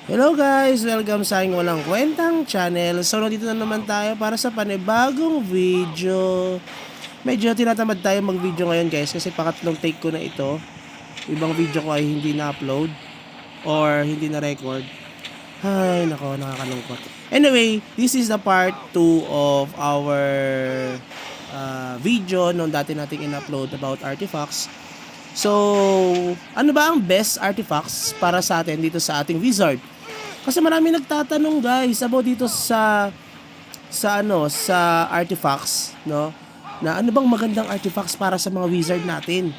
Hello guys! Welcome sa aking walang kwentang channel. So, nandito na naman tayo para sa panibagong video. Medyo tinatamad tayo mag-video ngayon guys kasi pangatlong take ko na ito. Ibang video ko ay hindi na-upload or hindi na-record. Ay, nako, nakakalungkot. Anyway, this is the part 2 of our video nung dati nating in-upload about artifacts. So, ano ba ang best artifacts para sa atin dito sa ating wizard? Kasi marami nagtatanong guys about dito sa artifacts, no? Na ano bang magandang artifacts para sa mga wizard natin?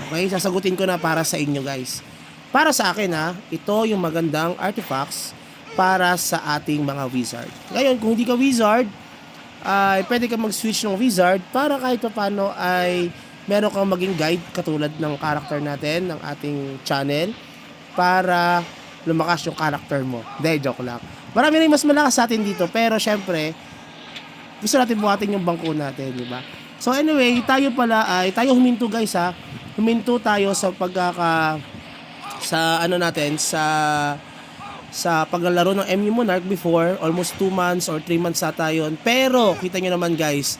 Okay, sasagutin ko na para sa inyo guys. Para sa akin ito yung magandang artifacts para sa ating mga wizard. Ngayon, kung hindi ka wizard, ay pwede ka mag-switch ng wizard para kahit paano ay meron kang maging guide katulad ng character natin ng ating channel para lumakas yung character mo. Hindi, joke lang. Marami rin mas malakas sa atin dito, pero syempre, gusto natin buhatin yung bangko natin, di ba? So anyway, tayo huminto guys Huminto tayo sa sa paglalaro ng MU Monarch before, almost 2 months or 3 months sa tayo. Pero, kita nyo naman guys,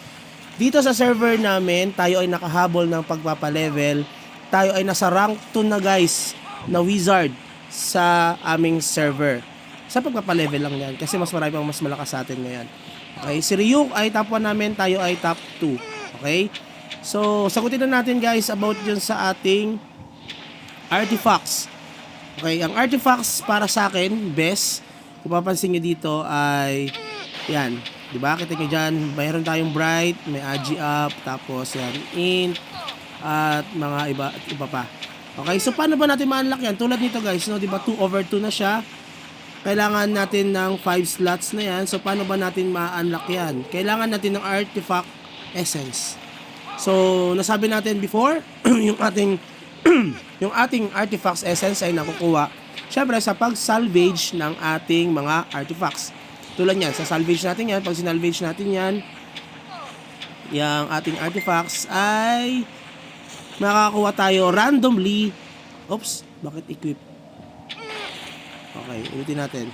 dito sa server namin, tayo ay nakahabol ng pagpapalevel. Tayo ay nasa rank 2 na guys, na wizard sa aming server. Sa pagpapalevel lang yan kasi mas marami pang mas malakas sa atin ngayon. Okay, si Ryuk ay top 1 namin, tayo ay top 2. Okay? So, sagutin na natin guys about yun sa ating artifacts. Okay, ang artifacts para sa akin, best, kung papansin nyo dito ay yan, di ba? Kita nyo dyan, mayroon tayong bright, may agi up, tapos yan, int, at mga iba pa. Okay, so paano ba natin ma-unlock yan? Tulad nito guys, no, di ba 2/2 na siya. Kailangan natin ng 5 slots na yan. So paano ba natin ma-unlock yan? Kailangan natin ng artifact essence. So nasabi natin before, yung ating yung ating artifacts essence ay nakukuha syempre sa pag-salvage ng ating mga artifacts. Tulad yan, sa salvage natin yan, pag sinalvage natin yan, yung ating artifacts ay makakuha tayo randomly. Oops, bakit equip? Okay, ulitin natin.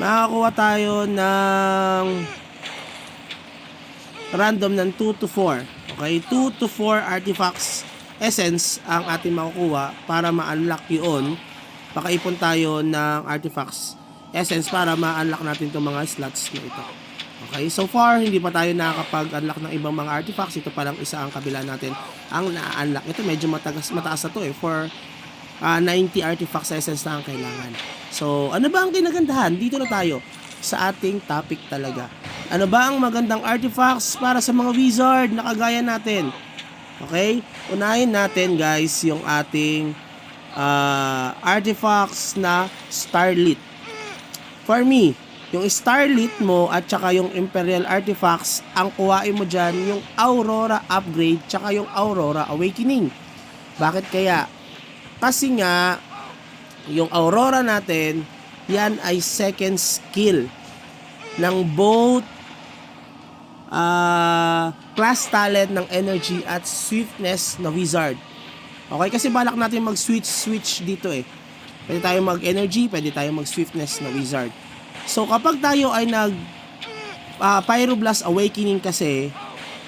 Makakuha tayo ng random ng 2 to 4. Okay, 2 to 4 artifacts essence ang ating makukuha para ma-unlock yun. Pakaipon tayo ng artifacts essence para ma-unlock natin itong mga slots na ito. Okay, so far hindi pa tayo nakakapag-unlock ng ibang mga artifacts. Ito pa lang isa ang kabila natin ang na-unlock. Ito medyo mataas na to for 90 artifacts essence na ang kailangan. So ano ba ang kinagandahan? Dito na tayo sa ating topic talaga. Ano ba ang magandang artifacts para sa mga wizard na kagaya natin? Okay, unahin natin guys yung ating artifacts na Starlit. For me, yung Starlit mo at saka yung Imperial Artifacts, ang kuhain mo dyan yung Aurora Upgrade tsaka yung Aurora Awakening. Bakit kaya? Kasi nga, yung Aurora natin, yan ay second skill ng both class talent ng energy at swiftness na wizard. Okay, kasi balak natin mag-switch dito eh. Pwede tayo mag-energy, pwede tayo mag-swiftness na wizard. So, kapag tayo ay Pyroblast Awakening kasi,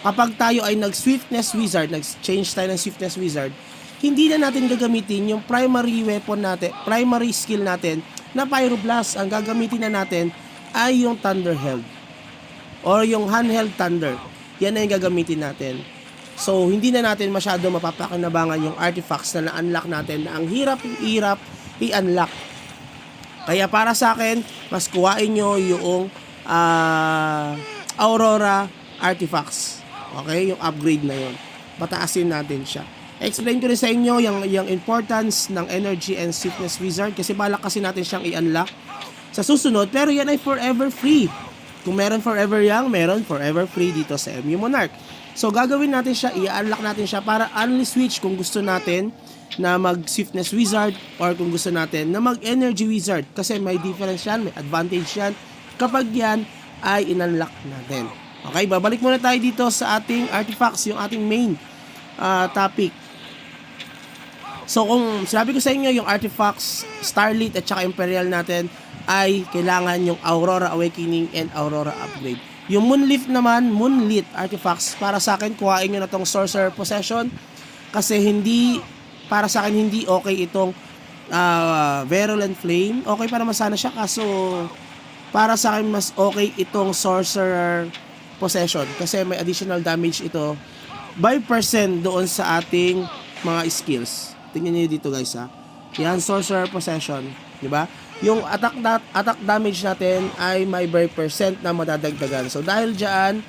kapag tayo ay nag-swiftness wizard, nag-change tayo ng swiftness wizard, hindi na natin gagamitin yung primary weapon natin, primary skill natin na Pyroblast. Ang gagamitin na natin ay yung Thunderheld or yung Handheld Thunder. Yan na yung gagamitin natin. So, hindi na natin masyado mapapakinabangan yung artifacts na na-unlock natin na ang hirap i-unlock. Kaya para sa akin, mas kuhain nyo yung Aurora Artifacts. Okay? Yung upgrade na yon. Pataasin natin siya. Explain ko rin sa inyo yung importance ng energy and swiftness wizard kasi balak kasi natin siyang i-unlock sa susunod. Pero yan ay forever free. Kung meron forever yang, meron forever free dito sa MU Monarch. So gagawin natin siya, i-unlock natin siya para only switch kung gusto natin na mag-swiftness wizard or kung gusto natin na mag-energy wizard kasi may difference yan, may advantage yan kapag yan ay in-unlock natin. Okay, babalik muna tayo dito sa ating artifacts, yung ating main topic. So kung sinabi ko sa inyo yung Artifacts, Starlit at saka Imperial natin ay kailangan yung Aurora Awakening and Aurora Upgrade. Yung Moonlit naman, Moonlit Artifacts, para sa akin kuhain nyo na tong Sorcerer Possession kasi hindi, para sa akin hindi okay itong Virulent Flame. Okay para masana siya, kaso para sa akin mas okay itong Sorcerer Possession kasi may additional damage ito by percent doon sa ating mga skills. Tingnan niyo dito guys ha. Yan, Sorcerer Possession, di ba? Yung attack damage natin ay may by percent na madadagdagan. So dahil diyan,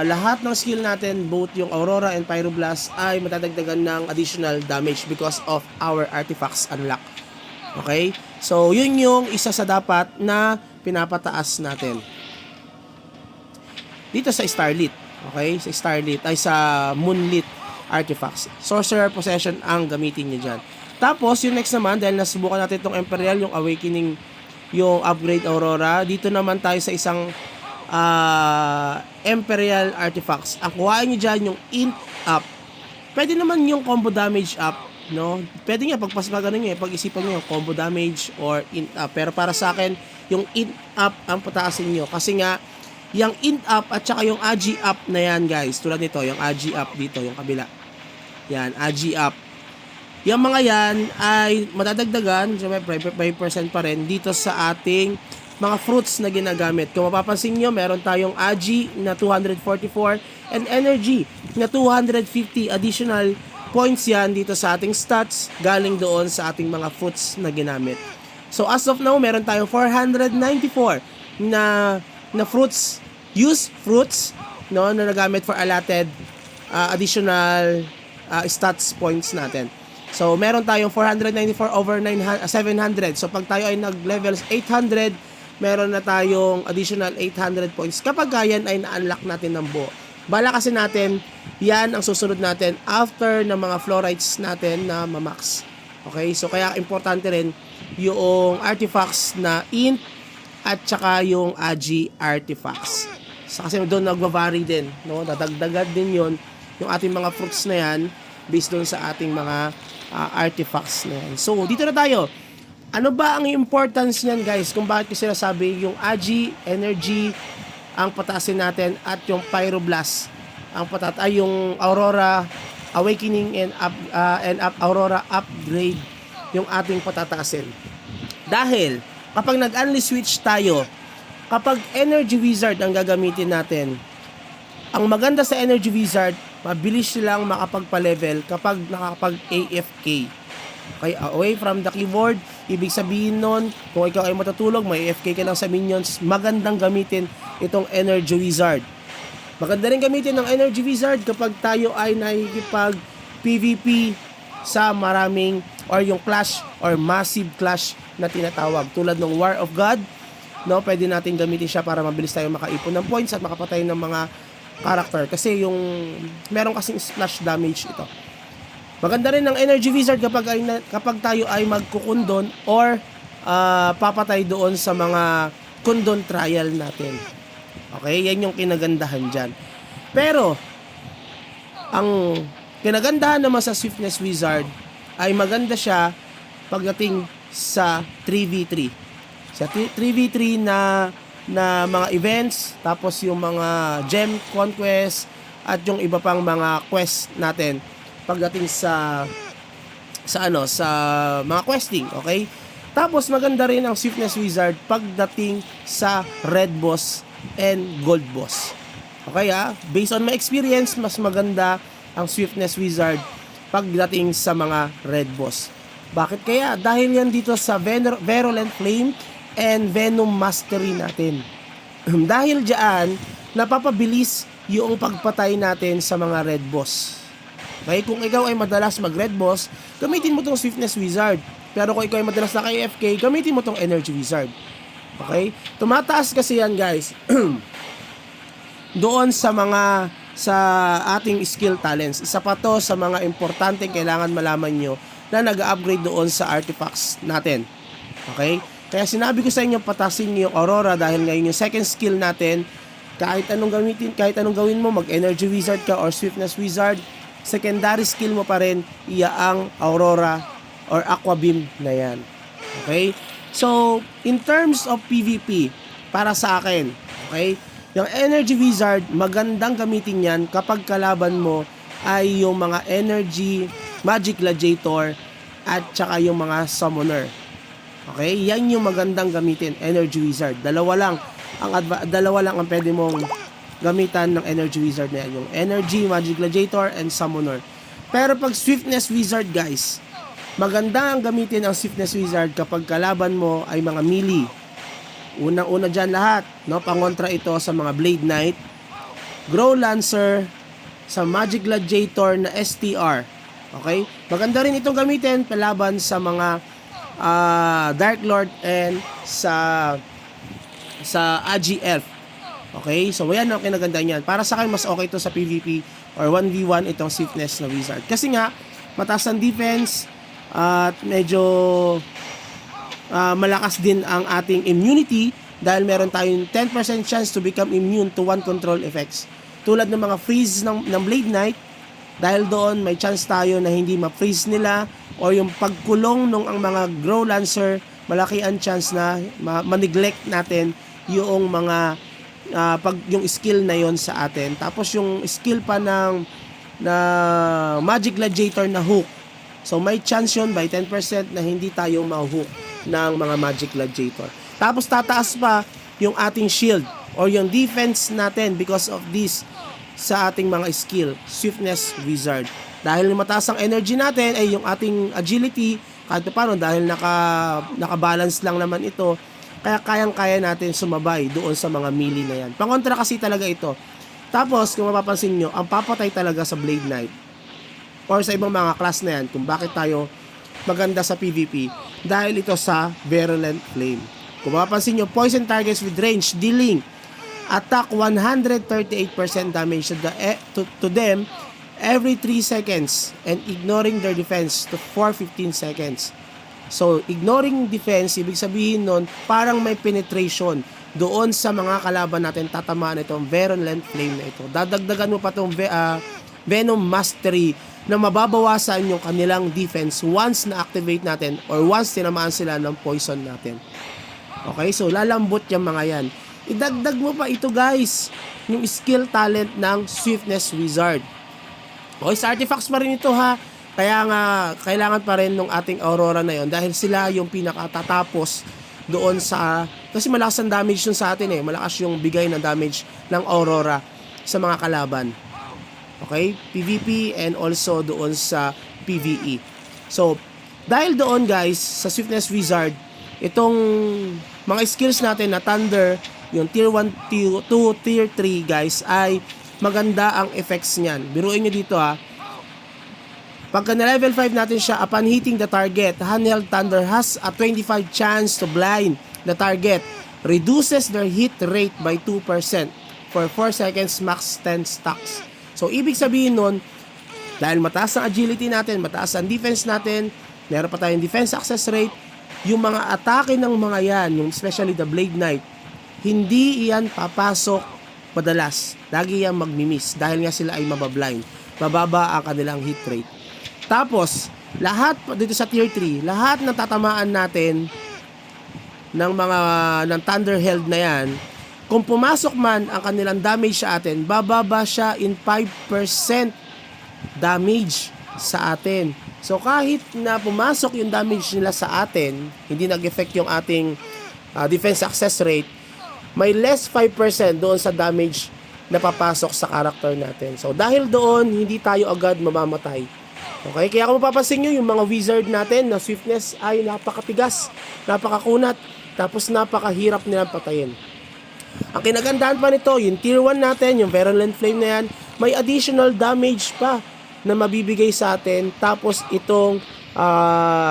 lahat ng skill natin, both yung Aurora and Pyroblast ay madadagdagan ng additional damage because of our artifacts unlock. Okay? So yun yung isa sa dapat na pinapataas natin. Dito sa Starlit, okay? Sa Starlit ay sa Moonlit Artifacts. Sorcerer Possession ang gamitin niyo dyan. Tapos, yung next naman, dahil nasubukan natin itong Imperial, yung Awakening, yung Upgrade Aurora, dito naman tayo sa isang Imperial Artifacts. Ang kuhain nyo dyan, yung Int Up. Pwede naman yung Combo Damage Up, no? Pwede nga, pag-isipan nyo, Combo Damage or Int Up. Pero para sa akin, yung Int Up ang pataasin nyo. Kasi nga, yung Int Up at saka yung Agi Up na yan, guys. Tulad nito, yung Agi Up dito, yung kabila. Yan, Agi Up. Yung mga yan ay madadagdagan, so may 5% pa rin dito sa ating mga fruits na ginagamit. Kung mapapansin nyo, meron tayong Agi na 244 and Energy na 250 additional points yan dito sa ating stats galing doon sa ating mga fruits na ginamit. So as of now, meron tayong 494 na fruits, used fruits, no, na nagamit for allotted additional stats points natin. So, meron tayong 494 over 700. So, pag tayo ay nag-levels 800, meron na tayong additional 800 points. Kapag yan ay na-unlock natin ng buo. Bala kasi natin, yan ang susunod natin after ng mga fluorides natin na mamax. Okay? So, kaya importante rin yung artifacts na int at saka yung Agi artifacts. So, kasi doon nagva-vary din. No? Dadagdagan din yon yung ating mga fruits na yan based doon sa ating mga artifacts na yan. So, dito na tayo. Ano ba ang importance niyan, guys? Kung bakit ko sinasabi yung Agi, Energy, ang pataasin natin at yung Pyroblast, ang yung Aurora Awakening and Aurora Upgrade, yung ating patataasin. Dahil, kapag nag-unleash switch tayo, kapag Energy Wizard ang gagamitin natin, ang maganda sa Energy Wizard, mabilis silang makapagpa-level kapag nakapag-AFK. Okay, away from the keyboard, ibig sabihin nun, kung ikaw ay matutulog, may AFK ka lang sa minions, magandang gamitin itong Energy Wizard. Maganda rin gamitin ng Energy Wizard kapag tayo ay nakikipag-PvP sa maraming, or yung clash, or massive clash na tinatawag. Tulad ng War of God, no, pwede natin gamitin siya para mabilis tayo makaipon ng points at makapatay ng mga character kasi yung meron kasing splash damage ito. Maganda rin ng Energy Wizard kapag tayo ay magkukundon or papatay doon sa mga kundon trial natin. Okay, yan yung kinagandahan dyan. Pero ang kinagandahan naman sa Swiftness Wizard ay maganda siya pagdating sa 3v3. Sa 3v3 na mga events, tapos yung mga gem conquest at yung iba pang mga quest natin pagdating sa mga questing, okay? Tapos maganda rin ang Swiftness Wizard pagdating sa red boss and gold boss. Okay based on my experience, mas maganda ang Swiftness Wizard pagdating sa mga red boss. Bakit kaya? Dahil yan dito sa Virulent Flame and Venom Mastery natin. Dahil diyan, napapabilis yung pagpatay natin sa mga red boss. Okay, kung ikaw ay madalas mag red boss, gamitin mo tong Swiftness Wizard. Pero kung ikaw ay madalas na AFK, gamitin mo tong Energy Wizard. Okay? Tumataas kasi yan, guys. Doon sa ating skill talents. Isa pa to sa mga importanteng kailangan malaman nyo na nag-upgrade doon sa artifacts natin. Okay? Kaya sinabi ko sa inyo, patasin niyo yung Aurora dahil ngayon yung second skill natin, kahit anong gawin mo, mag-Energy Wizard ka or Swiftness Wizard, secondary skill mo pa rin ang Aurora or Aqua Beam na yan. Okay? So, in terms of PvP, para sa akin, okay, yung Energy Wizard, magandang gamitin yan kapag kalaban mo ay yung mga Energy Magic Gladiator at saka yung mga Summoner. Okay? Yan yung magandang gamitin, Energy Wizard. Dalawa lang ang pwede mong gamitan ng Energy Wizard na yan. Yung Energy Magic Gladiator and Summoner. Pero pag Swiftness Wizard, guys, maganda ang gamitin ang Swiftness Wizard kapag kalaban mo ay mga melee. Unang-una dyan lahat, no? Pangontra ito sa mga Blade Knight, Grow Lancer, sa Magic Gladiator na STR. Okay? Maganda rin itong gamitin palaban sa mga Dark Lord and sa AGF. Okay? So, yan ang kinagandaan yan. Para sa akin, mas okay ito sa PvP or 1v1 itong Swiftness na Wizard. Kasi nga, mataas ang defense at medyo malakas din ang ating immunity dahil meron tayong 10% chance to become immune to one control effects. Tulad ng mga freeze ng Blade Knight, dahil doon may chance tayo na hindi ma-freeze nila o yung pagkulong ng ang mga Grow Lancer, malaki ang chance na ma-neglect natin yung mga yung skill na yon sa atin. Tapos yung skill pa ng Magic Gladiator na hook. So may chance yun by 10% na hindi tayo ma-hook ng mga Magic Gladiator. Tapos tataas pa yung ating shield or yung defense natin because of this sa ating mga skill, Swiftness Wizard. Dahil mataas ang energy natin ay yung ating agility, kahit paano dahil naka-balance lang naman ito, kaya kayang-kaya natin sumabay doon sa mga melee na yan. Pangontra kasi talaga ito. Tapos kung mapapansin nyo, ang papatay talaga sa Blade Knight or sa ibang mga class na yan, kung bakit tayo maganda sa PvP, dahil ito sa Virulent Flame. Kung mapapansin nyo, poison targets with range, dealing attack 138% damage to them every 3 seconds and ignoring their defense for 15 seconds. So, ignoring defense, ibig sabihin nun, parang may penetration doon sa mga kalaban natin, tatamaan itong Virulent Flame na ito. Dadagdagan mo pa itong Venom Mastery na mababawasan yung kanilang defense once na-activate natin or once tinamaan sila ng poison natin. Okay, so lalambot yung mga yan. Idagdag mo pa ito, guys, yung skill talent ng Swiftness Wizard. Okay, sa artifacts pa rin ito, ha. Kaya nga, kailangan pa rin ng ating Aurora na yon dahil sila yung pinakatatapos doon sa... Kasi malakas ang damage yun sa atin eh. Malakas yung bigay ng damage ng Aurora sa mga kalaban. Okay? PvP and also doon sa PvE. So, dahil doon, guys, sa Swiftness Wizard, itong mga skills natin na Thunder, yung Tier 1, Tier 2, Tier 3, guys, ay maganda ang effects niyan. Biruin nyo dito, ha. Pagka na level 5 natin siya, upon hitting the target, Handheld Thunder has a 25 chance to blind the target. Reduces their hit rate by 2% for 4 seconds, max 10 stacks. So, ibig sabihin nun, dahil mataas ang agility natin, mataas ang defense natin, meron pa tayong defense success rate, yung mga atake ng mga yan, yung especially the Blade Knight, hindi iyan papasok madalas. Lagi yan magmi-miss dahil nga sila ay mabablind. Mababa ang kanilang hit rate. Tapos, lahat dito sa tier 3, lahat ng tatamaan natin ng mga ng Thunderheld na yan, kung pumasok man ang kanilang damage sa atin, bababa siya in 5% damage sa atin. So kahit na pumasok yung damage nila sa atin, hindi nag-effect yung ating defense success rate, may less 5% doon sa damage na papasok sa character natin. So dahil doon, hindi tayo agad mamamatay. Okay, kaya kung mapapansin nyo, yung mga wizard natin na Swiftness ay napakatigas, napakakunat, tapos napakahirap nilang patayin. Ang kinagandahan pa nito, yung tier 1 natin, yung Virulent Flame na yan, may additional damage pa na mabibigay sa atin. Tapos itong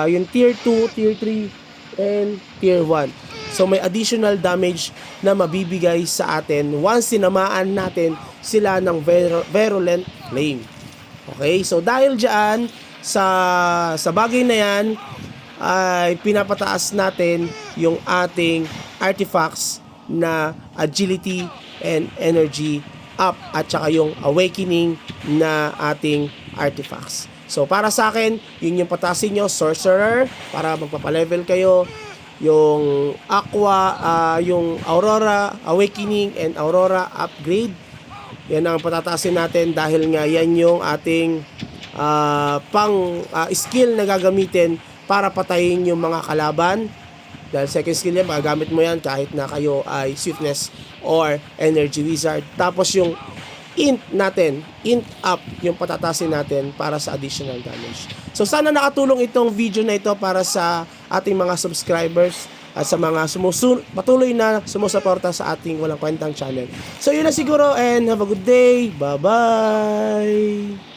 yung tier 2, tier 3, and tier 1. So may additional damage na mabibigay sa atin once sinamaan natin sila ng Virulent Flame. Okay, so dahil dyan, sa bagay na yan, ay pinapataas natin yung ating artifacts na agility and energy up at saka yung awakening na ating artifacts. So para sa akin, yun yung patasin nyo, Sorcerer, para magpapalevel kayo. Yung Aqua, yung Aurora, Awakening, and Aurora Upgrade. Yan ang patataasin natin dahil nga yan yung ating skill na gagamitin para patayin yung mga kalaban. Dahil second skill yan, magagamit mo yan kahit na kayo ay Swiftness or Energy Wizard. Tapos yung int natin, int up yung patatasin natin para sa additional damage. So sana nakatulong itong video na ito para sa ating mga subscribers at sa mga patuloy na sumusuporta sa ating walang kwentang channel. So yun na siguro, and have a good day. Bye bye.